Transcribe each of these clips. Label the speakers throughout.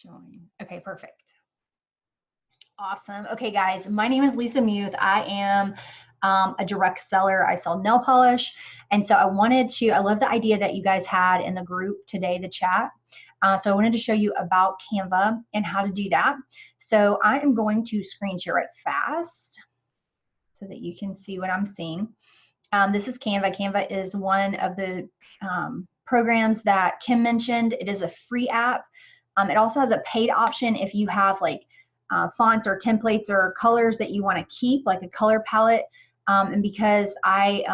Speaker 1: Join. Okay, perfect. Awesome. Okay, guys, my name is Lisa Muth. I am a direct seller. I sell nail polish. And so I love the idea that you guys had in the group today, the chat. So I wanted to show you about Canva and how to do that. So I am going to screen share it fast so that you can see what I'm seeing. This is Canva. Canva is one of the programs that Kim mentioned. It is a free app. It also has a paid option if you have like fonts or templates or colors that you want to keep, like a color palette. And because I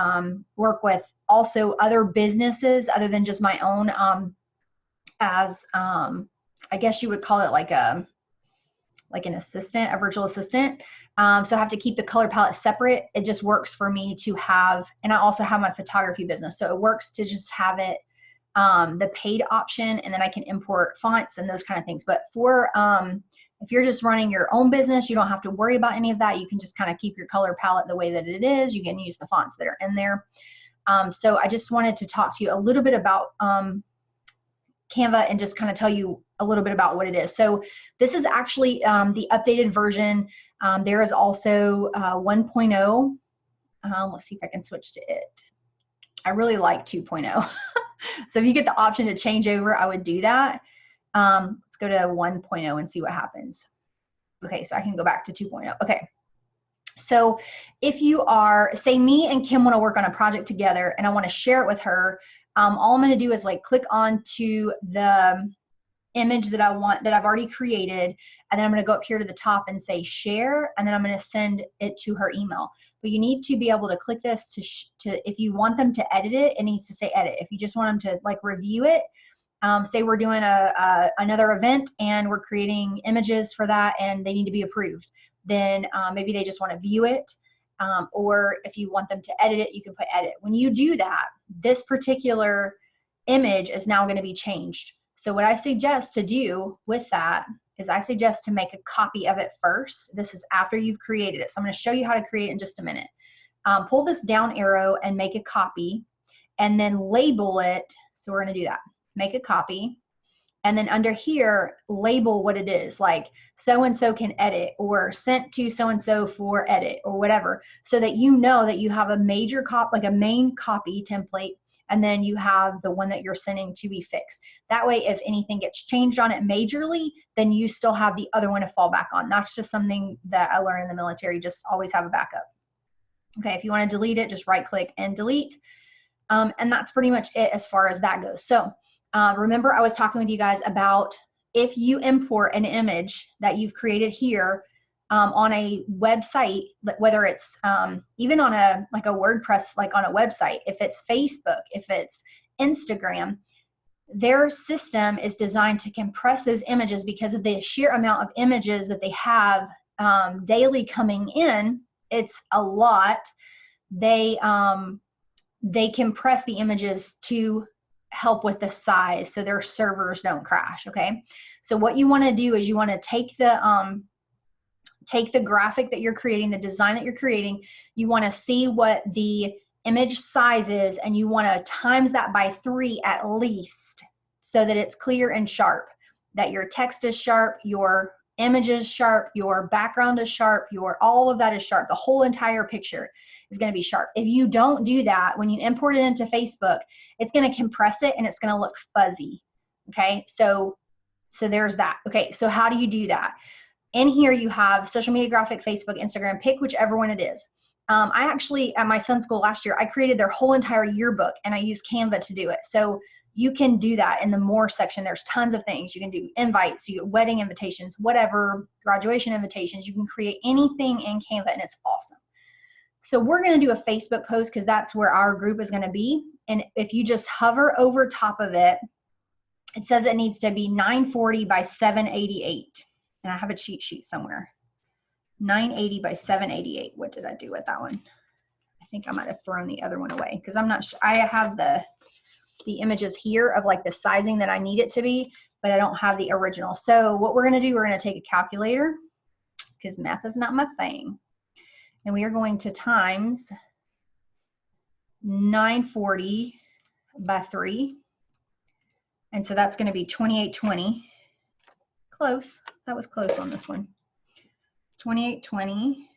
Speaker 1: work with also other businesses other than just my own, as I guess you would call it like an assistant, a virtual assistant. So I have to keep the color palette separate. It just works for me to have, and I also have my photography business. So it works to just have it, the paid option, and then I can import fonts and those kind of things. But for, if you're just running your own business, you don't have to worry about any of that. You can just kind of keep your color palette the way that it is. You can use the fonts that are in there. So I just wanted to talk to you a little bit about Canva and just kind of tell you a little bit about what it is. So this is actually the updated version. There is also 1.0. Let's see if I can switch to it. I really like 2.0. So if you get the option to change over, I would do that. Let's go to 1.0 and see what happens. Okay, so I can go back to 2.0. Okay. So if you are, say me and Kim want to work on a project together and I want to share it with her, all I'm going to do is like click onto the image that I want, that I've already created, and then I'm going to go up here to the top and say share, and then I'm going to send it to her email. But you need to be able to click this to if you want them to edit it, it needs to say edit. If you just want them to like review it, say we're doing another event and we're creating images for that and they need to be approved, then maybe they just want to view it. Or if you want them to edit it, you can put edit. When you do that, this particular image is now going to be changed. So what I suggest to do with that is I suggest to make a copy of it first. This is after you've created it. So I'm going to show you how to create it in just a minute. Pull this down arrow and make a copy, and then label it. So we're going to do that. Make a copy. And then under here, label what it is, like so-and-so can edit, or sent to so-and-so for edit, or whatever, so that you know that you have a major copy, like a main copy template, and then you have the one that you're sending to be fixed. That way, if anything gets changed on it majorly, then you still have the other one to fall back on. That's just something that I learned in the military, just always have a backup. Okay, if you want to delete it, just right click and delete. And that's pretty much it as far as that goes. So remember, I was talking with you guys about if you import an image that you've created here on a website, whether it's even on a WordPress, like on a website, if it's Facebook, if it's Instagram, their system is designed to compress those images because of the sheer amount of images that they have daily coming in. It's a lot. They compress the images to help with the size so their servers don't crash. Okay, so what you want to do is you want to take the graphic that you're creating, the design that you're creating, you want to see what the image size is, and you want to times that by 3 at least, so that it's clear and sharp, that your text is sharp, your image is sharp, your background is sharp, all of that is sharp. The whole entire picture is going to be sharp. If you don't do that, when you import it into Facebook, it's going to compress it and it's going to look fuzzy. Okay, so there's that. Okay, so how do you do that? In here you have social media graphic, Facebook, Instagram, pick whichever one it is. I actually, at my son's school last year, I created their whole entire yearbook and I used Canva to do it. So you can do that in the more section. There's tons of things. You can do invites, you get wedding invitations, whatever, graduation invitations. You can create anything in Canva and it's awesome. So we're going to do a Facebook post because that's where our group is going to be. And if you just hover over top of it, it says it needs to be 940 by 788. And I have a cheat sheet somewhere. 980 by 788. What did I do with that one? I think I might have thrown the other one away because I'm not sure. I have the images here of like the sizing that I need it to be, but I don't have the original. So what we're going to do, we're going to take a calculator because math is not my thing. And we are going to times 940 by 3. And so that's going to be 2820. close. That was close on this one. 2820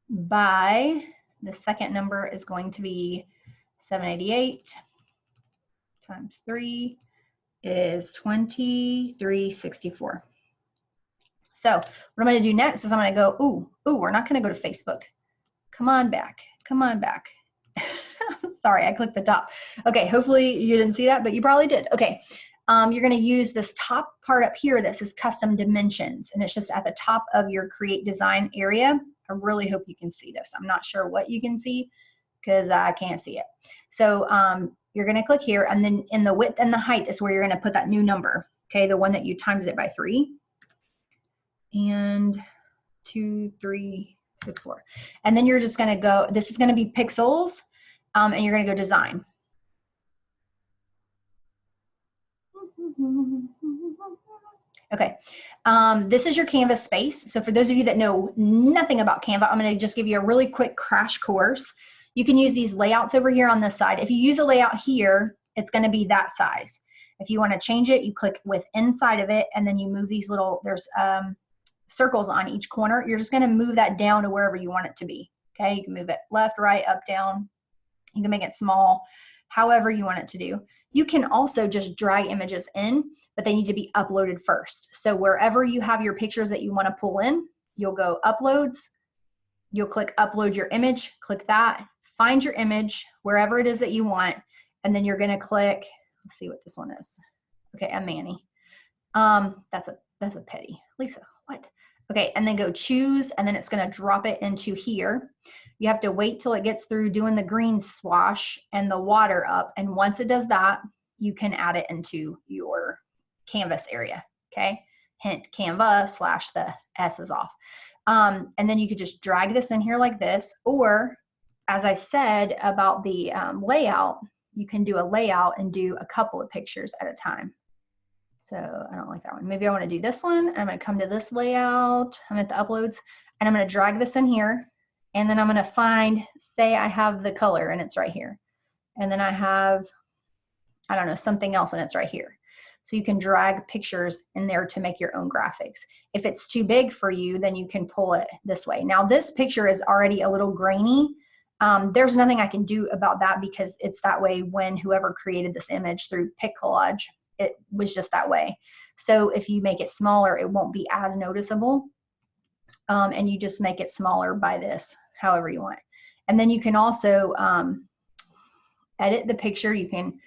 Speaker 1: by, the second number is going to be 788 times 3 is 2364. So what I'm going to do next is I'm going to go, ooh, we're not going to go to Facebook. Come on back. Come on back. Sorry, I clicked the top. Okay, hopefully you didn't see that, but you probably did. Okay, you're going to use this top part up here that says custom dimensions, and it's just at the top of your create design area. I really hope you can see this. I'm not sure what you can see because I can't see it. So you're going to click here, and then in the width and the height is where you're going to put that new number, okay, the one that you times it by 3. And 2364. And then you're just going to go, this is going to be pixels, and you're going to go design. Okay, this is your Canvas space. So for those of you that know nothing about Canva, I'm going to just give you a really quick crash course. You can use these layouts over here on this side. If you use a layout here, it's going to be that size. If you want to change it, you click with inside of it, and then you move these little, there's circles on each corner. You're just going to move that down to wherever you want it to be. Okay, you can move it left, right, up, down. You can make it small, however you want it to do. You can also just drag images in, but they need to be uploaded first. So wherever you have your pictures that you want to pull in, you'll go uploads, you'll click upload your image, click that, find your image wherever it is that you want, and then you're going to click, let's see what this one is. Okay, a Manny. That's a petty. Lisa, what? Okay, and then go choose, and then it's going to drop it into here. You have to wait till it gets through doing the green swash and the water up, and once it does that, you can add it into your canvas area, okay? Hint, Canva / the S is off. And then you could just drag this in here like this, or as I said about the layout, you can do a layout and do a couple of pictures at a time. So I don't like that one. Maybe I want to do this one. I'm going to come to this layout. I'm at the uploads, and I'm going to drag this in here. And then I'm going to find, say I have the color and it's right here. And then I have, I don't know, something else and it's right here. So you can drag pictures in there to make your own graphics. If it's too big for you, then you can pull it this way. Now this picture is already a little grainy. There's nothing I can do about that because it's that way when whoever created this image through Pic Collage, it was just that way. So if you make it smaller, it won't be as noticeable. And you just make it smaller by this, however you want. And then you can also edit the picture. You can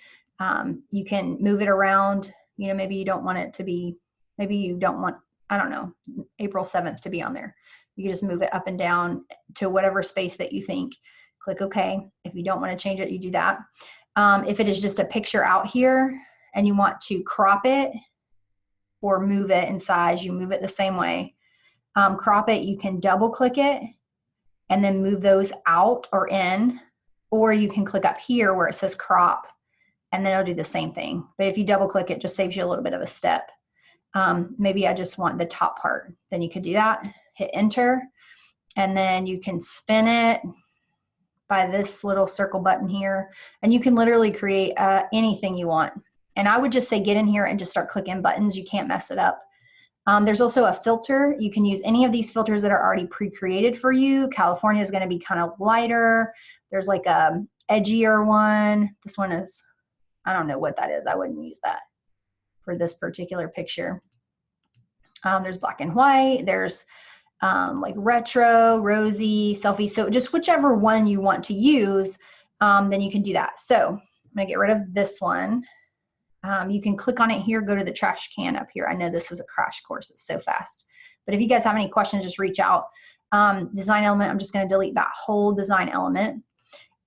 Speaker 1: move it around. You know, maybe you don't want it to be, maybe you don't want, I don't know, April 7th to be on there. You can just move it up and down to whatever space that you think. Click OK. If you don't want to change it, you do that. If it is just a picture out here and you want to crop it or move it in size, you move it the same way. Crop it, you can double click it and then move those out or in, or you can click up here where it says crop and then it'll do the same thing. But if you double click, it just saves you a little bit of a step. Maybe I just want the top part. Then you could do that, hit enter, and then you can spin it by this little circle button here, and you can literally create anything you want. And I would just say get in here and just start clicking buttons. You can't mess it up. There's also a filter. You can use any of these filters that are already pre-created for you. California is going to be kind of lighter. There's like a edgier one. This one is, I don't know what that is. I wouldn't use that for this particular picture. There's black and white. There's like retro, rosy, selfie. So just whichever one you want to use, then you can do that. So I'm going to get rid of this one. You can click on it here, go to the trash can up here. I know this is a crash course, it's so fast. But if you guys have any questions, just reach out. Design element, I'm just going to delete that whole design element.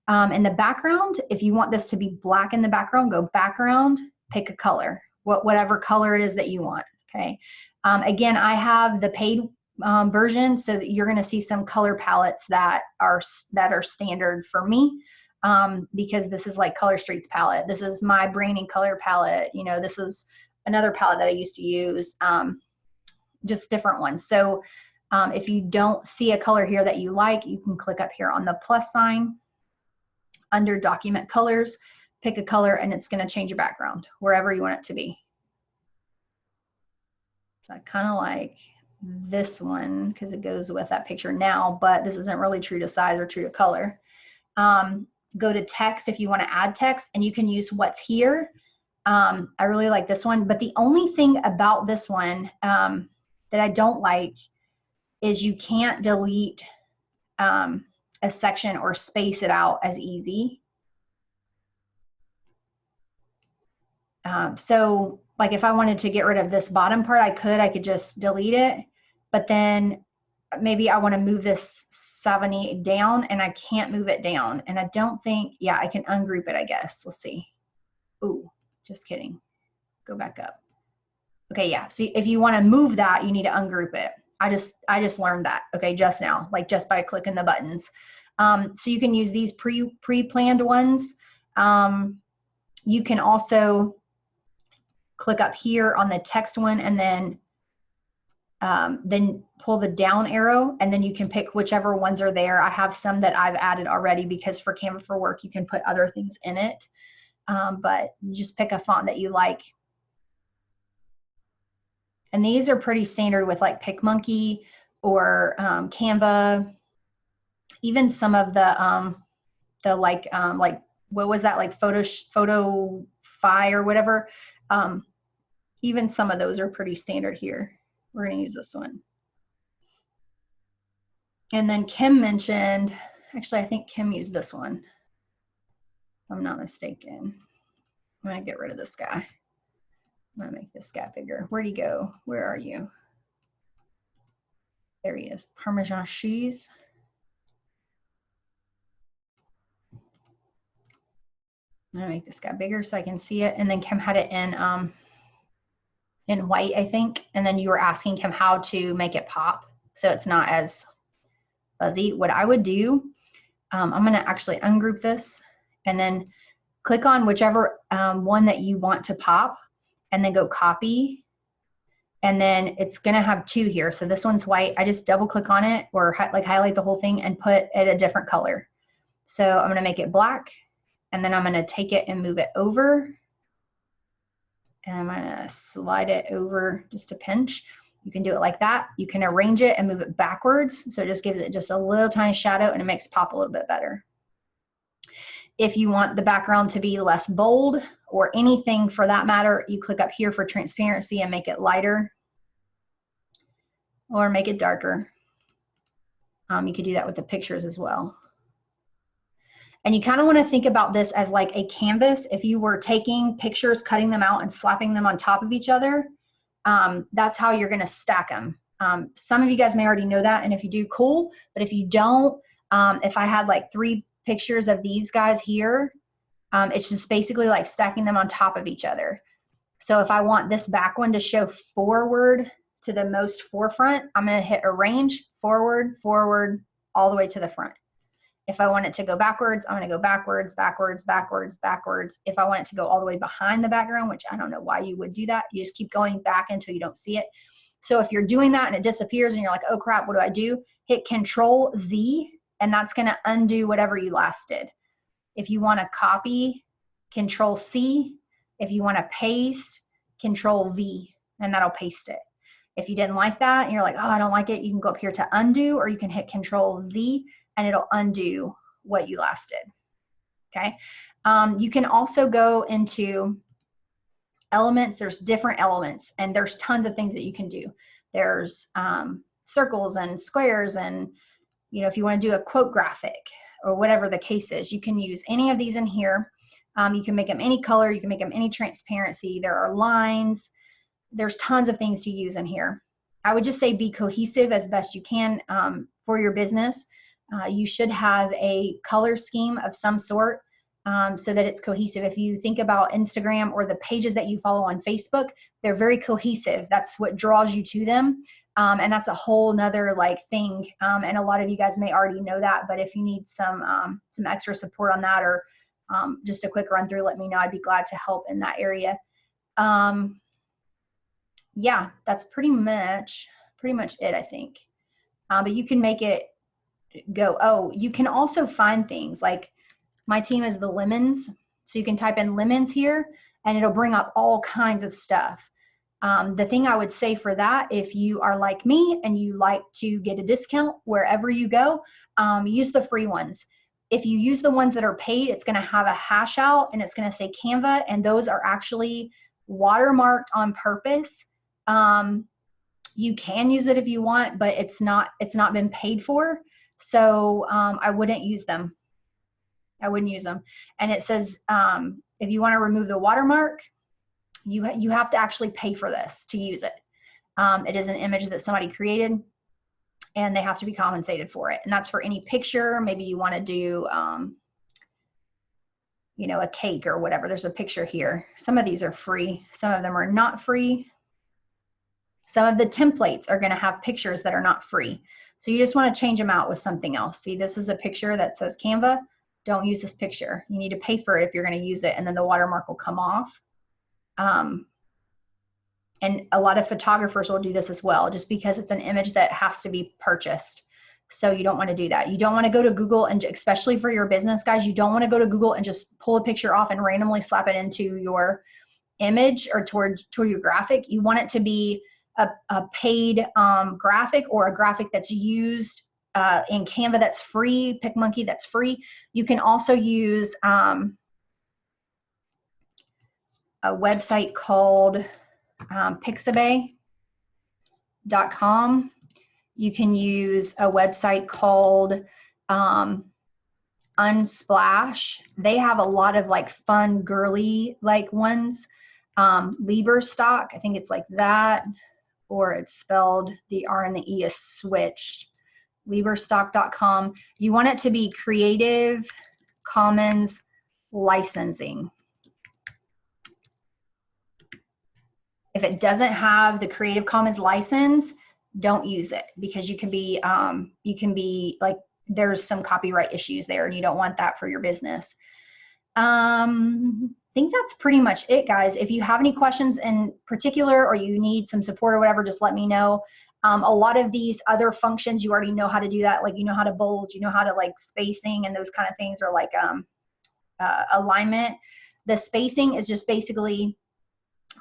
Speaker 1: In the background, if you want this to be black in the background, go background, pick a color, whatever color it is that you want, okay? Again, I have the paid version, so that you're going to see some color palettes that are standard for me. Because this is like Color Street's palette. This is my branding color palette. You know, this is another palette that I used to use, just different ones. So if you don't see a color here that you like, you can click up here on the plus sign under document colors, pick a color, and it's going to change your background wherever you want it to be. So I kind of like this one because it goes with that picture now, but this isn't really true to size or true to color. Go to text if you want to add text, and you can use what's here. I really like this one, but the only thing about this one that I don't like is you can't delete a section or space it out as easy. So like if I wanted to get rid of this bottom part, I could just delete it, but then maybe I want to move this 70 down and I can't move it down. And I don't think, yeah, I can ungroup it, I guess. Let's see. Ooh, just kidding. Go back up. Okay, yeah. So if you want to move that, you need to ungroup it. I just learned that, okay, just now, like just by clicking the buttons. So you can use these pre-planned ones. You can also click up here on the text one and then pull the down arrow, and then you can pick whichever ones are there. I have some that I've added already because for Canva for Work, you can put other things in it. But just pick a font that you like. And these are pretty standard with like PicMonkey or Canva. Even some of the like what was that, like Photo Fi or whatever. Even some of those are pretty standard here. We're going to use this one. And then Kim mentioned, actually, I think Kim used this one, if I'm not mistaken. I'm going to get rid of this guy. I'm going to make this guy bigger. Where'd he go? Where are you? There he is. Parmesan cheese. I'm going to make this guy bigger so I can see it. And then Kim had it in white, I think. And then you were asking Kim how to make it pop so it's not as fuzzy. What I would do, I'm going to actually ungroup this and then click on whichever one that you want to pop, and then go copy. And then it's going to have two here. So this one's white. I just double click on it or like highlight the whole thing and put it a different color. So I'm going to make it black, and then I'm going to take it and move it over. And I'm going to slide it over just a pinch. You can do it like that. You can arrange it and move it backwards. So it just gives it just a little tiny shadow and it makes pop a little bit better. If you want the background to be less bold or anything for that matter, you click up here for transparency and make it lighter or make it darker. You could do that with the pictures as well. And you kind of want to think about this as like a canvas. If you were taking pictures, cutting them out and slapping them on top of each other, that's how you're going to stack them. Some of you guys may already know that, and if you do, cool. But if you don't, if I had like 3 pictures of these guys here, it's just basically like stacking them on top of each other. So if I want this back one to show forward to the most forefront, I'm going to hit arrange, forward, forward, all the way to the front. If I want it to go backwards, I'm going to go backwards, backwards, backwards, backwards. If I want it to go all the way behind the background, which I don't know why you would do that, you just keep going back until you don't see it. So if you're doing that and it disappears and you're like, oh crap, what do I do? Hit Control Z, and that's going to undo whatever you last did. If you want to copy, Control C. If you want to paste, Control V, and that'll paste it. If you didn't like that and you're like, oh, I don't like it, you can go up here to undo, or you can hit Control Z and it'll undo what you last did. Okay. You can also go into elements. There's different elements, and there's tons of things that you can do. There's circles and squares, and if you want to do a quote graphic or whatever the case is, you can use any of these in here. You can make them any color. You can make them any transparency. There are lines. There's tons of things to use in here. I would just say be cohesive as best you can for your business. You should have a color scheme of some sort so that it's cohesive. If you think about Instagram or the pages that you follow on Facebook, they're very cohesive. That's what draws you to them. And that's a whole nother like thing. And a lot of you guys may already know that, but if you need some extra support on that, or just a quick run through, let me know. I'd be glad to help in that area. Yeah, that's pretty much it, I think. But you can make it go. Oh, you can also find things like my team is the lemons. So you can type in lemons here and it'll bring up all kinds of stuff. The thing I would say for that, if you are like me and you like to get a discount wherever you go, use the free ones. If you use the ones that are paid, it's going to have a hash out and it's going to say Canva, and those are actually watermarked on purpose. You can use it if you want, but it's not been paid for. So I wouldn't use them. I wouldn't use them. And it says if you want to remove the watermark, you have to actually pay for this to use it. It is an image that somebody created, and they have to be compensated for it. And that's for any picture. Maybe you want to do, you know, a cake or whatever. There's a picture here. Some of these are free. Some of them are not free. Some of the templates are going to have pictures that are not free. So you just want to change them out with something else. See, this is a picture that says Canva. Don't use this picture. You need to pay for it if you're going to use it, and then the watermark will come off. And a lot of photographers will do this as well, just because it's an image that has to be purchased. So you don't want to do that. You don't want to go to Google, and especially for your business, guys, you don't want to go to Google and just pull a picture off and randomly slap it into your image or toward your graphic. You want it to be a paid graphic, or a graphic that's used in Canva that's free, PicMonkey that's free. You can also use a website called Pixabay.com. You can use a website called Unsplash. They have a lot of like fun girly like ones. Lieberstock, I think it's like that, or it's spelled, the R and the E is switched. Lieberstock.com. You want it to be Creative Commons licensing. If it doesn't have the Creative Commons license, don't use it, because you can be like, there's some copyright issues there, and you don't want that for your business. I think that's pretty much it, guys. If you have any questions in particular, or you need some support or whatever, just let me know. A lot of these other functions, you already know how to do that. Like, you know how to bold, you know how to like spacing and those kind of things, or like alignment. The spacing is just basically,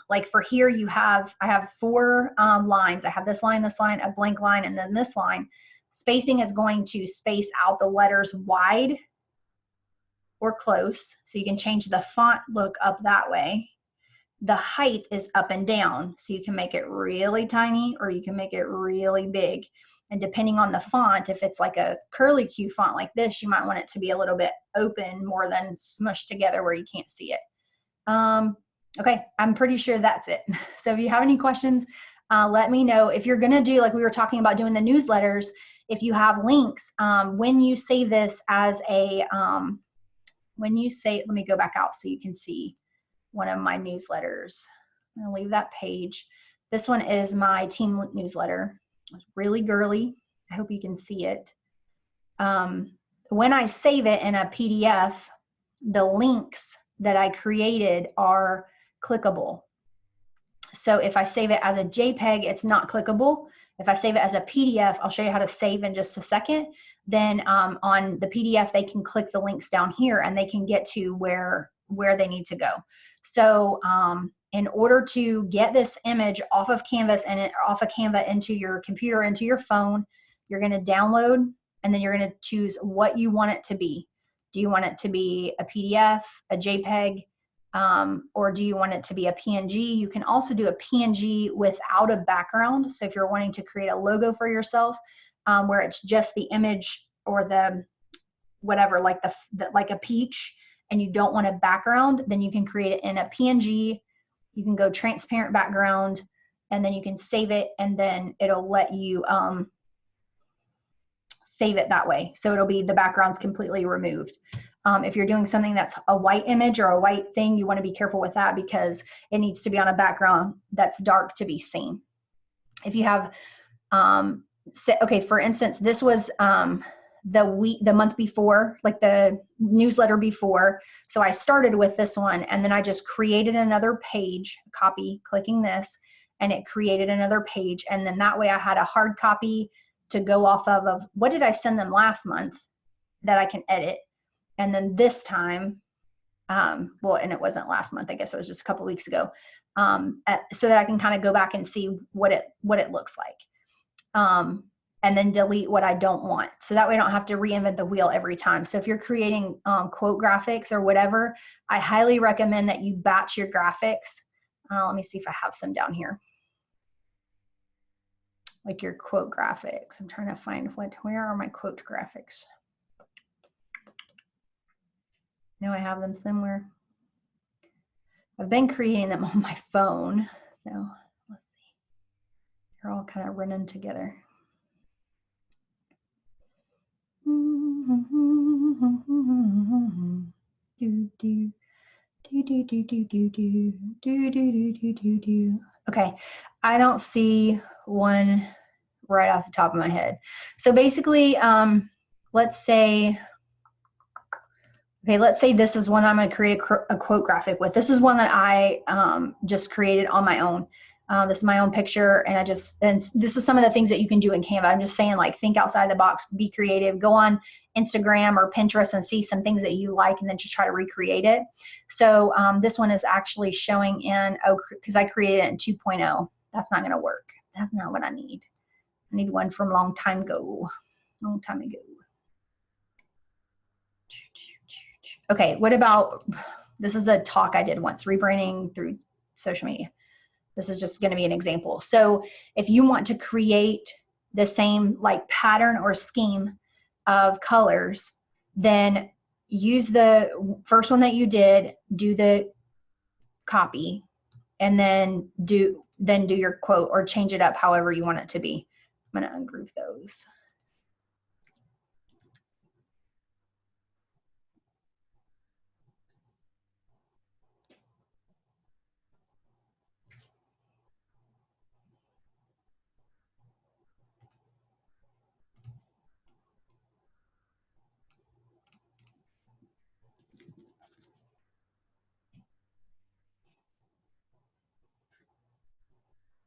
Speaker 1: like for here, I have 4 lines. I have this line, a blank line, and then this line. Spacing is going to space out the letters wide or close, so you can change the font look up that way. The height is up and down, so you can make it really tiny or you can make it really big. And depending on the font, if it's like a curly Q font like this, you might want it to be a little bit open more than smushed together where you can't see it. Okay, I'm pretty sure that's it. So if you have any questions, let me know. If you're gonna do, like we were talking about doing the newsletters, if you have links, when you save this as a, let me go back out so you can see one of my newsletters. I'm gonna leave that page. This one is my team newsletter. It's really girly. I hope you can see it. When I save it in a PDF, the links that I created are clickable. So if I save it as a JPEG, it's not clickable. If I save it as a PDF, I'll show you how to save in just a second. Then on the PDF, they can click the links down here and they can get to where they need to go. So in order to get this image off of Canvas and off of Canva into your computer, into your phone, you're going to download, and then you're going to choose what you want it to be. Do you want it to be a PDF, a JPEG, or do you want it to be a PNG? You can also do a PNG without a background. So if you're wanting to create a logo for yourself, where it's just the image or the whatever, like like a peach, and you don't want a background, then you can create it in a PNG. You can go transparent background, and then you can save it, and then it'll let you save it that way. So it'll be, the background's completely removed. If you're doing something that's a white image or a white thing, you want to be careful with that, because it needs to be on a background that's dark to be seen. If you have, okay, for instance, this was the month before, like the newsletter before. So I started with this one, and then I just created another page, clicking this, and it created another page. And then that way I had a hard copy to go off of what did I send them last month that I can edit. And then this time, well, and it wasn't last month, I guess it was just a couple weeks ago. so that I can kind of go back and see what it looks like. And then delete what I don't want. So that way I don't have to reinvent the wheel every time. So if you're creating quote graphics or whatever, I highly recommend that you batch your graphics. Let me see if I have some down here. Like your quote graphics. I'm trying to find where are my quote graphics? I know I have them somewhere. I've been creating them on my phone. So let's see. They're all kind of running together. Okay, I don't see one right off the top of my head. So basically, let's say this is one I'm going to create a quote graphic with. This is one that I just created on my own. This is my own picture, and this is some of the things that you can do in Canva. I'm just saying, like, think outside the box, be creative, go on Instagram or Pinterest and see some things that you like, and then just try to recreate it. So this one is actually showing in, because I created it in 2.0. That's not going to work. That's not what I need. I need one from long time ago. Okay, what about, this is a talk I did once, rebranding through social media. This is just going to be an example. So if you want to create the same like pattern or scheme of colors, then use the first one that you did, do the copy, and then do your quote or change it up however you want it to be. I'm going to ungroup those.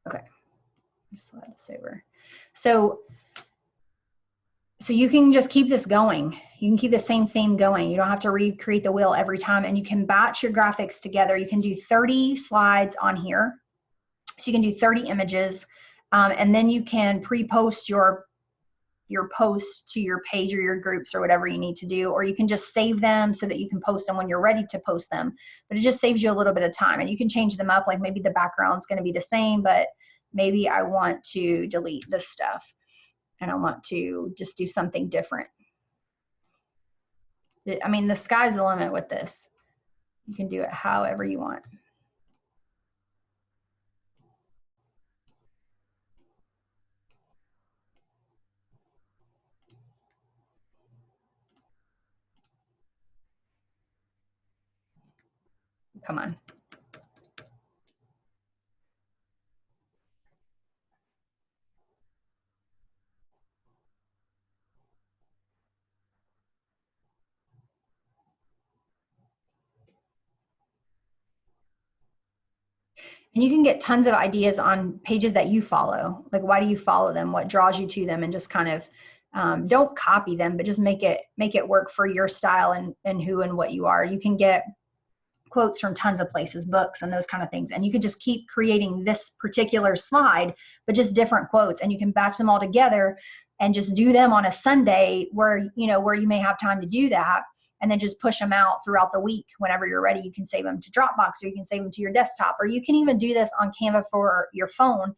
Speaker 1: Okay, slide this over. So you can just keep this going. You can keep the same theme going. You don't have to recreate the wheel every time, and you can batch your graphics together. You can do 30 slides on here. So you can do 30 images, and then you can pre-post your posts to your page or your groups or whatever you need to do, or you can just save them so that you can post them when you're ready to post them. But it just saves you a little bit of time, and you can change them up. Like maybe the background's going to be the same, but maybe I want to delete this stuff and I want to just do something different. I mean, the sky's the limit with this. You can do it however you want. Come on. And you can get tons of ideas on pages that you follow. Like, why do you follow them? What draws you to them? And just kind of don't copy them, but just make it work for your style and who and what you are. You can get quotes from tons of places, books and those kind of things. And you could just keep creating this particular slide, but just different quotes, and you can batch them all together and just do them on a Sunday where you may have time to do that, and then just push them out throughout the week. Whenever you're ready, you can save them to Dropbox, or you can save them to your desktop, or you can even do this on Canva for your phone.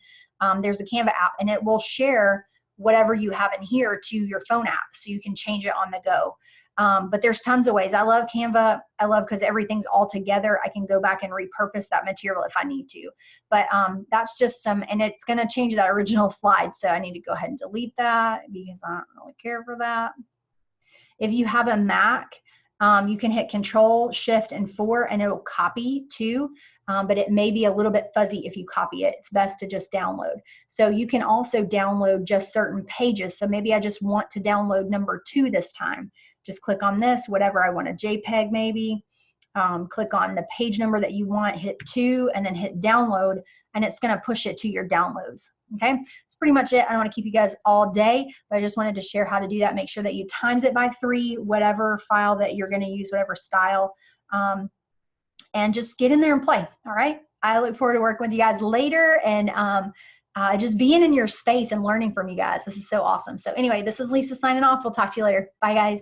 Speaker 1: There's a Canva app, and it will share whatever you have in here to your phone app, so you can change it on the go. But there's tons of ways. I love Canva. I love because everything's all together. I can go back and repurpose that material if I need to. But that's just and it's going to change that original slide. So I need to go ahead and delete that because I don't really care for that. If you have a Mac, you can hit Control, Shift, and 4, and it'll copy too. But it may be a little bit fuzzy if you copy it. It's best to just download. So you can also download just certain pages. So maybe I just want to download number 2 this time. Just click on this, whatever I want, a JPEG maybe. Click on the page number that you want, hit 2, and then hit download, and it's going to push it to your downloads. Okay, that's pretty much it. I don't want to keep you guys all day, but I just wanted to share how to do that. Make sure that you times it by 3, whatever file that you're going to use, whatever style. and just get in there and play. All right. I look forward to working with you guys later and just being in your space and learning from you guys. This is so awesome. So anyway, this is Lisa signing off. We'll talk to you later. Bye, guys.